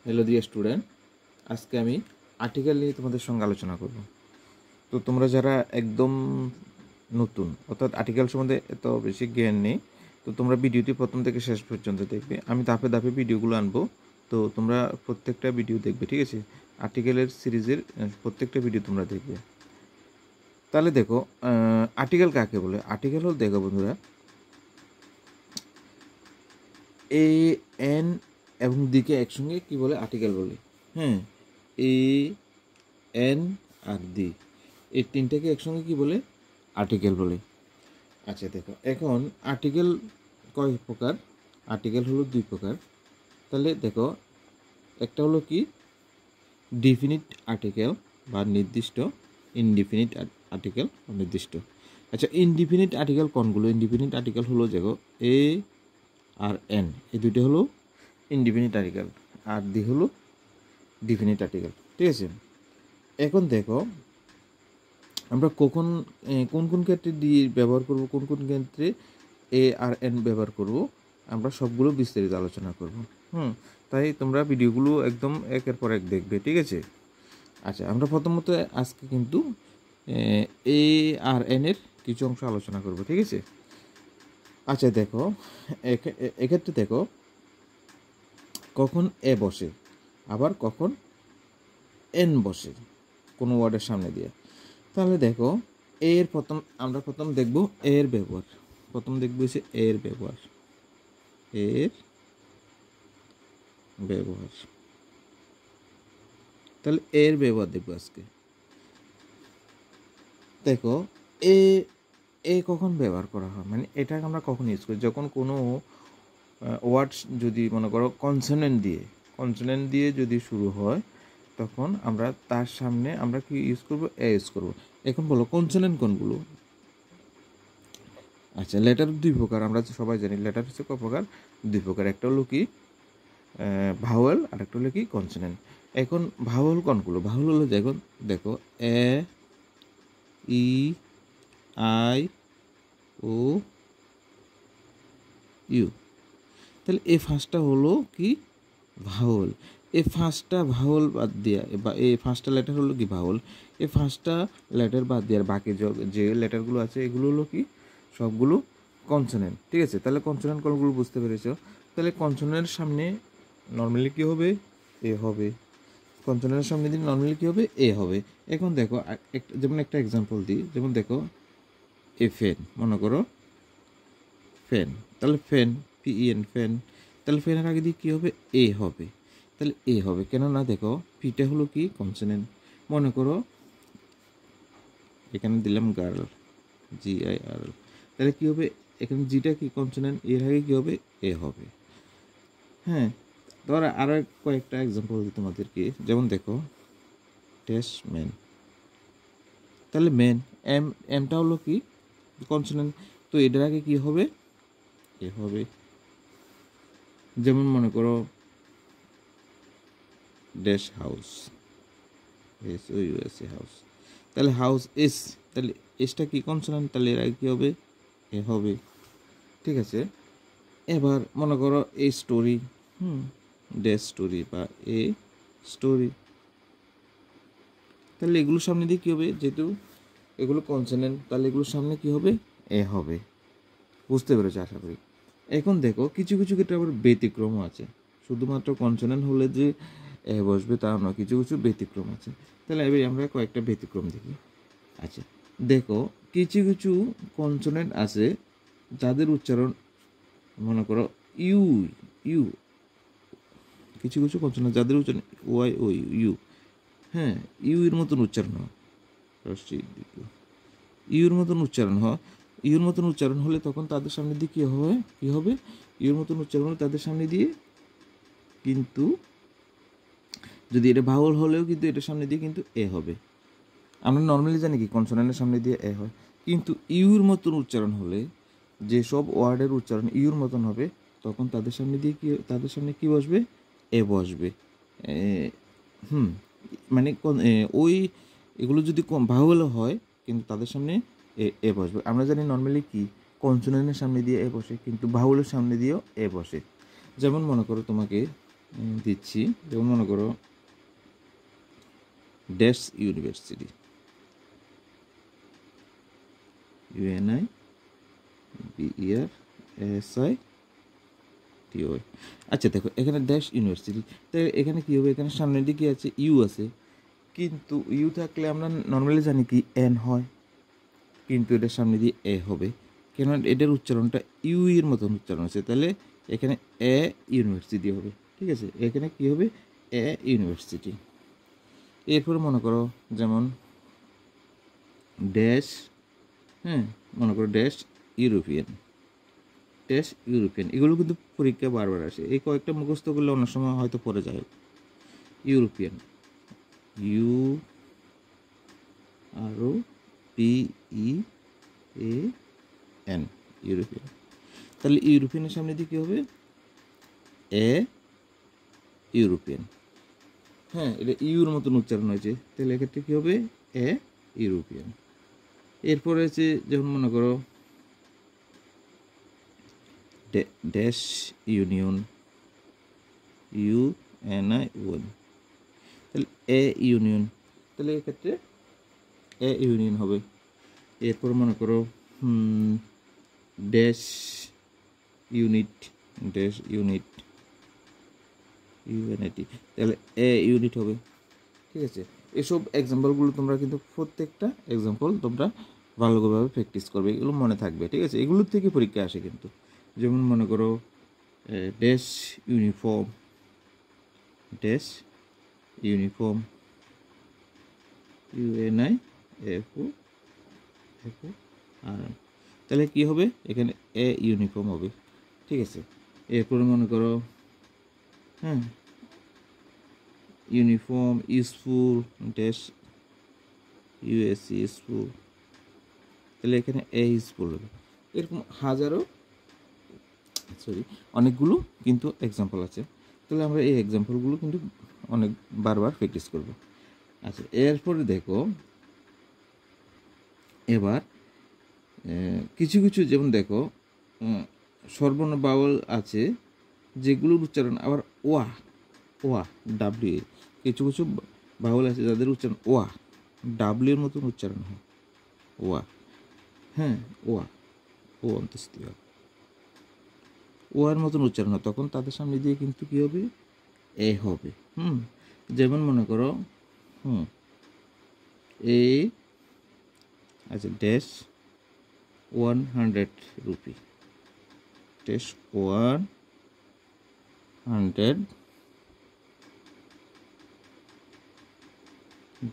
Hello dear student, আজকে আমি article নিয়ে তোমাদের সঙ্গে আলোচনা করব। তো তোমরা যারা একদম নতুন, অর্থাৎ আর্টিকেল সম্বন্ধে এত বেশি জ্ঞান নেই, তো তোমরা ভিডিওটি প্রথম থেকে শেষ পর্যন্ত দেখবে। আমি ধাপে ধাপে ভিডিওগুলো আনবো, তো তোমরা প্রত্যেকটা ভিডিও দেখবে, ঠিক আছে? আর্টিকেলের সিরিজের প্রত্যেকটা ভিডিও তোমরা দেখবে। তাহলে দেখো, আর্টিকেল কাকে বলে? আর্টিকেল হল, দেখো বন্ধুরা, এ এন এবং দিকে একসঙ্গে কি বলে? আর্টিকেল বলে। হ্যাঁ, এ এন আর দি, এই তিনটাকে একসঙ্গে কি বলে? আর্টিকেল বলে। আচ্ছা দেখো, এখন আর্টিকেল কয় প্রকার? আর্টিকেল হলো দুই প্রকার। তাহলে দেখো, একটা হলো কি ডিফিনিট আর্টিকেল বা নির্দিষ্ট, ইনডিফিনিট আর্টিকেল নির্দিষ্ট। আচ্ছা, ইনডিফিনিট আর্টিকেল কোনগুলো? ইনডিফিনিট আর্টিকেল হলো দেখো এ আর এন, এই দুইটা হলো ইনডিফিনিট আর্টিকেল, আর দি হলো ডিফিনিট আর্টিকেল, ঠিক আছে? এখন দেখো, আমরা কোন কোন ক্ষেত্রে ডি ব্যবহার করব, কোন কোন ক্ষেত্রে এ আর এন ব্যবহার করব, আমরা সবগুলো বিস্তারিত আলোচনা করব। তাই তোমরা ভিডিওগুলো একদম একের পর এক দেখবে, ঠিক আছে? আচ্ছা, আমরা প্রথমত আজকে কিন্তু এ আর এন এর কিছু অংশ আলোচনা করব, ঠিক আছে? আচ্ছা দেখো, এক্ষেত্রে দেখো কখন এ বসে, আবার কখন এন বসে কোনো ওয়ার্ডের সামনে দিয়ে। তাহলে দেখো, এর আমরা প্রথম দেখব এর ব্যবহার। প্রথম দেখব হচ্ছে এর ব্যবহার। এর ব্যবহার, তাহলে এর ব্যবহার দেখব আজকে। দেখো, এ এ কখন ব্যবহার করা হয়, মানে এটাকে আমরা কখন ইউজ করি? যখন কোনো ওয়ার্ডস যদি মনে করো কনসোনেন্ট দিয়ে যদি শুরু হয়, তখন আমরা তার সামনে আমরা কি ইউজ করব? এ ইউজ করব। এখন বলো কনসোনেন্ট কোনগুলো? আচ্ছা, লেটার দুই প্রকার, আমরা সবাই জানি লেটার হচ্ছে কয় প্রকার? দুই প্রকার। একটা হলো কি ভাওয়েল, আর একটা হলো কি কনসোনেন্ট। এখন ভাওয়েল কোনগুলো? ভাওয়েল হলো দেখুন, দেখো এ, ই, আই, ও, ইউ। তাহলে এই ফার্স্টটা হলো কি ভাওয়েল। এই ফার্স্টটা ভাওয়েল বাদ দিয়া, বা এই ফার্স্টটা লেটার হলো কি ভাওয়েল। এই ফার্স্টটা লেটার বাদ দিয়ে আর বাকি যে লেটারগুলো আছে এগুলো হলো কি সবগুলো কনসোনেন্ট, ঠিক আছে? তাহলে কনসোনেন্ট কোনগুলো বুঝতে পেরেছো? তাহলে কনসোনেন্টের সামনে নর্মালি কী হবে? এ হবে। কনসোনেন্টের সামনে দিন নর্মালি কী হবে? এ হবে। এখন দেখো, যেমন একটা এক্সাম্পল দিই, যেমন দেখো এ ফ্যান, মনে করো ফ্যান, তাহলে ফ্যান, PEN, ফ্যান। তাহলে ফ্যানের আগে দিয়ে কী হবে? এ হবে। তাহলে এ হবে, কেননা দেখো পিটা হলো কি কনসোনেন্ট। মনে করো এখানে দিলাম গার্ল, GIRL, তাহলে কী হবে? এখানে জিটা কি কনসোনেন্ট, এর আগে কী হবে? এ হবে। হ্যাঁ, ধরো আরও কয়েকটা এক্সাম্পল দিই তোমাদেরকে, যেমন দেখো টেস্ট ম্যান, তাহলে ম্যান, এমটা হলো কি কনসোনেন্ট, তো এটার আগে কী হবে? এ হবে। যেমন মনে করো ড্যাশ হাউস, SOUSE হাউস, তাহলে হাউস এস, তাহলে এসটা কি কনসোনেন্ট, তাহলে এর আগে কী হবে? এ হবে, ঠিক আছে? এবার মনে করো এ স্টোরি, ড্যাশ স্টোরি বা এ স্টোরি, তাহলে এগুলোর সামনে দিয়ে কী হবে? যেহেতু এগুলো কনসোনেন্ট, তাহলে এগুলোর সামনে কী হবে? এ হবে। বুঝতে পেরেছো আশা করি। এখন দেখো, কিছু কিছু ক্ষেত্রে আবার ব্যতিক্রমও আছে। শুধুমাত্র কনসোনেন্ট হলে যে এ বসবে তা নয়, কিছু কিছু ব্যতিক্রম আছে। তাহলে এবার আমরা কয়েকটা ব্যতিক্রম দেখি। আচ্ছা দেখো, কিছু কিছু কনসোনেন্ট আছে যাদের উচ্চারণ, মনে করো ইউ, ইউ, কিছু কিছু কনসোনেন্ট যাদের উচ্চারণ ও ইউ, হ্যাঁ, ইউ এর মতন উচ্চারণ হয়, ইউর মতন উচ্চারণ হয়। ইউর মতন উচ্চারণ হলে তখন তাদের সামনে দিয়ে কী হবে? ইউর মতন উচ্চারণ হলে তাদের সামনে দিয়ে, কিন্তু যদি এটা ভাওয়াল হলেও কিন্তু এটার সামনে দিয়ে কিন্তু এ হবে। আমরা নর্মালি জানি কি কনসোনেন্টের সামনে দিয়ে এ হয়, কিন্তু ইউর মতন উচ্চারণ হলে, যেসব ওয়ার্ডের উচ্চারণ ইউর মতন হবে, তখন তাদের সামনে দিয়ে তাদের সামনে কি বসবে? এ বসবে। মানে ওই এগুলো যদি ভাওয়ালও হয়, কিন্তু তাদের সামনে এ বসবে। আমরা জানি নর্মালি কি কনসোনেন্টের সামনে দিয়ে এ বসে, কিন্তু ভাওয়ালের সামনে দিয়েও এ বসে। যেমন মনে করো তোমাকে দিচ্ছি, যেমন মনে করো ড্যাশ ইউনিভার্সিটি, UNI BERSITY। আচ্ছা দেখো এখানে ড্যাশ ইউনিভার্সিটি, তাই এখানে কী হবে, এখানে সামনের দিকে আছে ইউ আছে, কিন্তু ইউ থাকলে আমরা নর্মালি জানি কি এন হয়, কিন্তু এটার সামনে দিয়ে এ হবে, কেন এটার উচ্চারণটা ইউ এর মতন উচ্চারণ আছে, তাহলে এখানে এ ইউনিভার্সিটি হবে। ঠিক আছে, এখানে কি হবে, এ ইউনিভার্সিটি। এরপরে মনে করো যেমন ড্যাশ, হ্যাঁ মনে করো ড্যাশ ইউরোপিয়ান, ড্যাশ ইউরোপিয়ান, এগুলো কিন্তু পরীক্ষা বারবার আসে, এই কয়েকটা মুখস্থ করলে অনেক সময় হয়তো পড়ে যায়। ইউরোপিয়ান, ইউ আরও PEAN, ইউরোপিয়ান। তাহলে ইউরোপিয়ানের সামনে দিয়ে কী হবে, এ ইউরোপিয়ান। হ্যাঁ, এটা ইউর মতন উচ্চারণ হয়েছে, তাহলে এক্ষেত্রে কী হবে, এ ইউরোপিয়ান। এরপরে আছে যেমন মনে করো ড্যাশ ইউনিয়ন, UNION, তাহলে এ ইউনিয়ন, তাহলে এক্ষেত্রে এ ইউনিয়ন হবে। এরপর মনে করো dash unit, dash unit, UNIT, তাহলে এ ইউনিট হবে। ঠিক আছে, এসব এক্সাম্পলগুলো তোমরা কিন্তু প্রত্যেকটা এক্সাম্পল তোমরা ভালোভাবে প্র্যাকটিস করবে, এগুলো মনে থাকবে। ঠিক আছে, এগুলোর থেকে পরীক্ষা আসে কিন্তু, যেমন মনে করো dash uniform, dash uniform, UNIFORM, তাহলে কি হবে, এখানে এ ইউনিফর্ম হবে। ঠিক আছে, এরপরে মনে করো হ্যাঁ uniform useful, dash US useful, তাহলে এখানে এ ইউজফুল হবে। এরকম অনেকগুলো কিন্তু এক্সাম্পল আছে, তাহলে আমরা এই এক্সাম্পলগুলো কিন্তু অনেক বারবার প্র্যাকটিস করব। আচ্ছা, এরপরে দেখো এবার কিছু কিছু, যেমন দেখো সর্বর্ণ বাউল আছে যেগুলোর উচ্চারণ আবার ওয়া, ওয়া ডাব্লিউ, কিছু কিছু বাউল আছে যাদের উচ্চারণ ওয়া ডাব্লিউর মতন উচ্চারণ হয়, ওয়া, হ্যাঁ ওয়া, ও অন্তস্থিত ওয়ার মতন উচ্চারণ হয়, তখন তাদের সামনে দিয়ে কিন্তু কী হবে, এ হবে। যেমন মনে করো এ, আচ্ছা dash 100 rupee, dash 100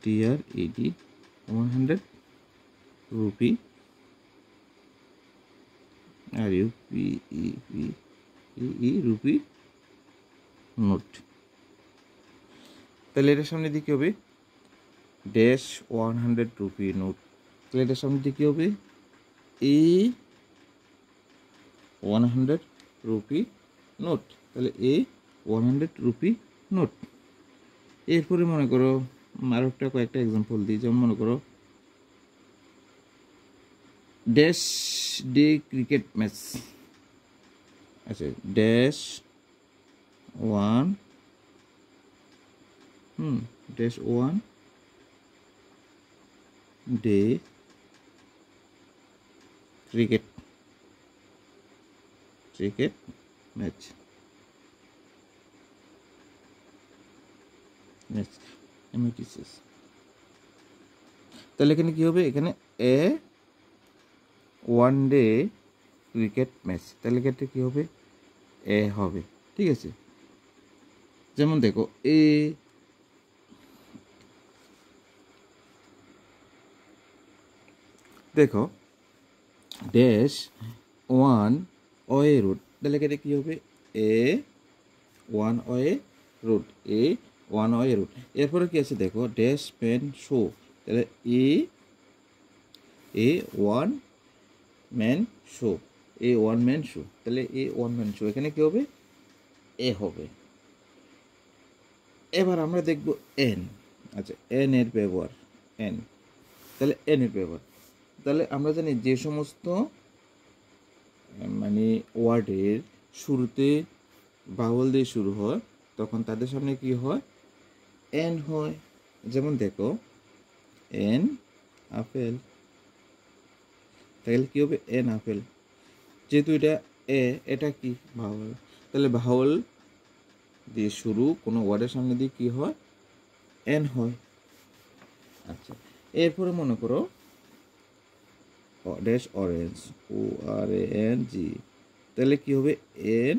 DRED 100 rupee, আর UPE রুপি নোট, তাহলে এটার সামনে দিয়ে কী হবে, ড্যাশ 100 রুপি নোট, তাহলে এটার সামনে দিয়ে কী হবে, এ 100 রুপি নোট, তাহলে এ 100 রুপি নোট। এরপরে মনে করো আরও একটা কয়েকটা এক্সাম্পল দিই, যেমন মনে করো ড্যাশ ডে ক্রিকেট ম্যাচ, আচ্ছা dash 1 dash 1 day cricket match, তাহলে এখানে কি হবে, এখানে এ 1 ডে ক্রিকেট ম্যাচ, তাহলে ক্ষেত্রে কী হবে, এ হবে। ঠিক আছে, যেমন দেখো দেখো ড্যাশ 1 ওয়ে রোড, তাহলে এখানে কী হবে, এ 1 ওয়ে রোড, এ 1 ওয়ে রোড। এরপরে কি আছে দেখো ড্যাশ ম্যান শো, তাহলে এ 1 ম্যান শো, এ 1 ম্যান শো, তাহলে এ 1 ম্যান শো, এখানে কী হবে, এ হবে। এবার আমরা দেখব এন, আচ্ছা এন এর ব্যবহার, এন, তাহলে এন এর ব্যবহার, তাহলে আমরা জানি যে সমস্ত মানে ওয়ার্ডের শুরুতে বাউল দিয়ে শুরু হয় তখন তাদের সামনে কি হয়, এন হয়। যেমন দেখো এন আপেল, তাহলে কি হবে, এন আপেল। যেহেতু এটা এটা কি ভাওয়াল, তাহলে ভাওয়াল দিয়ে শুরু কোনো ওয়ার্ডের সামনে দিয়ে কি হয়, এন হয়। আচ্ছা, এরপরে মনে করো ড্যাশ অরেঞ্জ, ও আর এন জি, তাহলে কি হবে, এন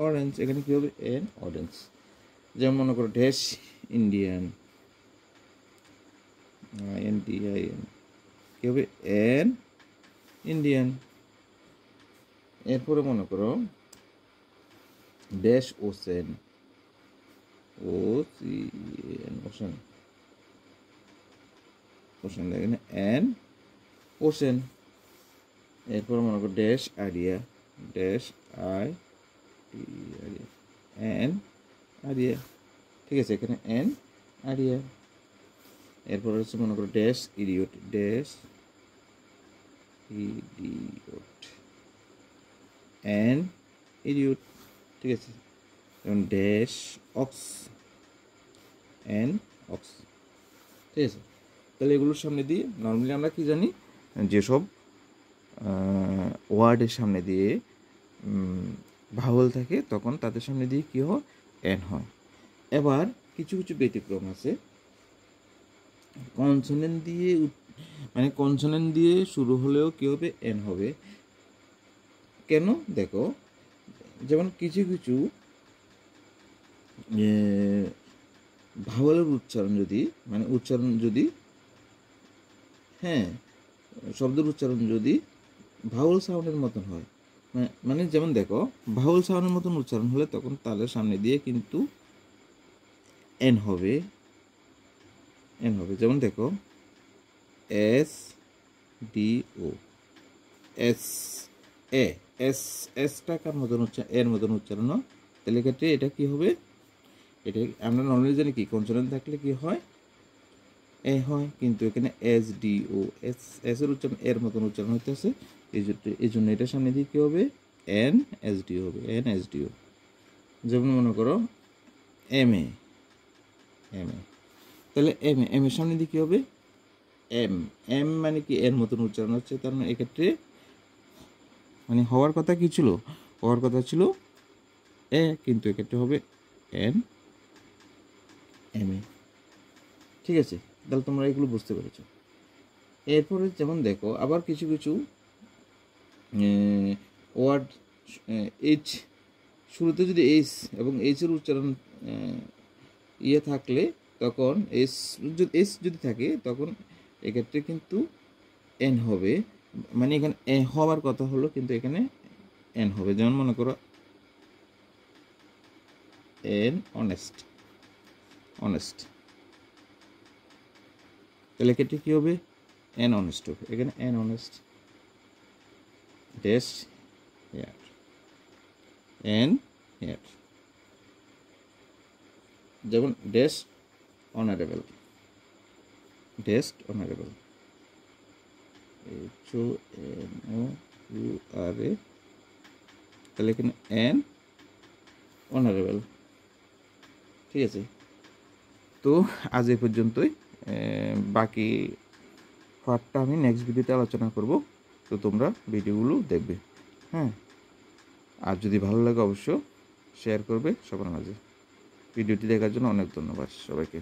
অরেঞ্জ। এখানে কি হবে, এন অরেঞ্জ। যেমন মনে করো dash Indian, N D I N, কি হবে, এন ইন্ডিয়ান। এরপরে মনে করো dash ocean, O C N, ocean, ocean, এখানে এন ওশেন। এরপর মনে করো dash area, dash I T area, an area. ঠিক আছে, এখানে এন আরিয়া। এরপর হচ্ছে মনে করো dash idiot, dash idiot, an idiot. ঠিক আছে, যেমন ড্যাশ অক্স, এন অক্স। ঠিক আছে, তাহলে এগুলোর সামনে দিয়ে নর্মালি আমরা কি জানি, যেসব ওয়ার্ডের সামনে দিয়ে ভাওয়াল থাকে তখন তাদের সামনে দিয়ে কী হয়, এন হয়। এবার কিছু কিছু ব্যতিক্রম আছে, কনসোনেন্ট দিয়ে মানে কনসোনেন্ট দিয়ে শুরু হলেও কী হবে, এন হবে। কেন দেখো, যেমন কিছু কিছু ভাওয়ালের উচ্চারণ যদি উচ্চারণ যদি শব্দের উচ্চারণ যদি ভাওয়াল সাউন্ডের মতন হয়, মানে যেমন দেখো ভাওয়াল সাউন্ডের মতন উচ্চারণ হলে তখন তাদের সামনে দিয়ে কিন্তু এন হবে, এন হবে। যেমন দেখো S D O, S A, S এসটা কার মতন এর মতন উচ্চারণ হয়, তাহলে ক্ষেত্রে এটা কি হবে, এটা আমরা নর্মালি জানি কি কনসোনেন্ট থাকলে কি হয়, এ হয়, কিন্তু এখানে এস ডি ও, এস এর উচ্চারণ এর মতন উচ্চারণ হইতেছে, এই জন্য এটার সামনে দিয়ে কী হবে, এন এস ডি হবে, এন এস ডি ও। যেমন মনে করো এম এ, এম এ, তাহলে এম এ, এম এর সামনে দিয়ে কী হবে, এম, এম মানে কি এর মতন উচ্চারণ হচ্ছে, তার মানে এক্ষেত্রে মানে হওয়ার কথা কি ছিল, হওয়ার কথা ছিল এ, কিন্তু এক্ষেত্রে হবে এন এম এ। ঠিক আছে, তাহলে তোমরা এগুলো বুঝতে পেরেছো। এরপরে যেমন দেখো আবার কিছু কিছু ওয়ার্ড এইচ, শুরুতে যদি এইচ এবং এইচের উচ্চারণ ইয়ে থাকলে তখন এস যদি থাকে তখন এক্ষেত্রে কিন্তু এন হবে, মানে এখানে এ হওয়ার কথা হলো কিন্তু এখানে এন হবে। যেমন মনে করো এন অনেস্ট, অনেস্ট, তাহলে এক্ষেত্রে কী হবে, এন অনেস্ট হবে, এখানে an honest. Dash hair, an hair. যেমন dash honourable, dash honourable, H O N O U R A, তাহলে এখানে এন অনারেবল। ঠিক আছে, তো আজ এই পর্যন্তই, বাকি পার্টটা আমি নেক্সট ভিডিওতে আলোচনা করব, তো তোমরা ভিডিওগুলো দেখবে। হ্যাঁ, আর যদি ভালো লাগে অবশ্য শেয়ার করবে সবার মাঝে। ভিডিওটি দেখার জন্য অনেক ধন্যবাদ সবাইকে।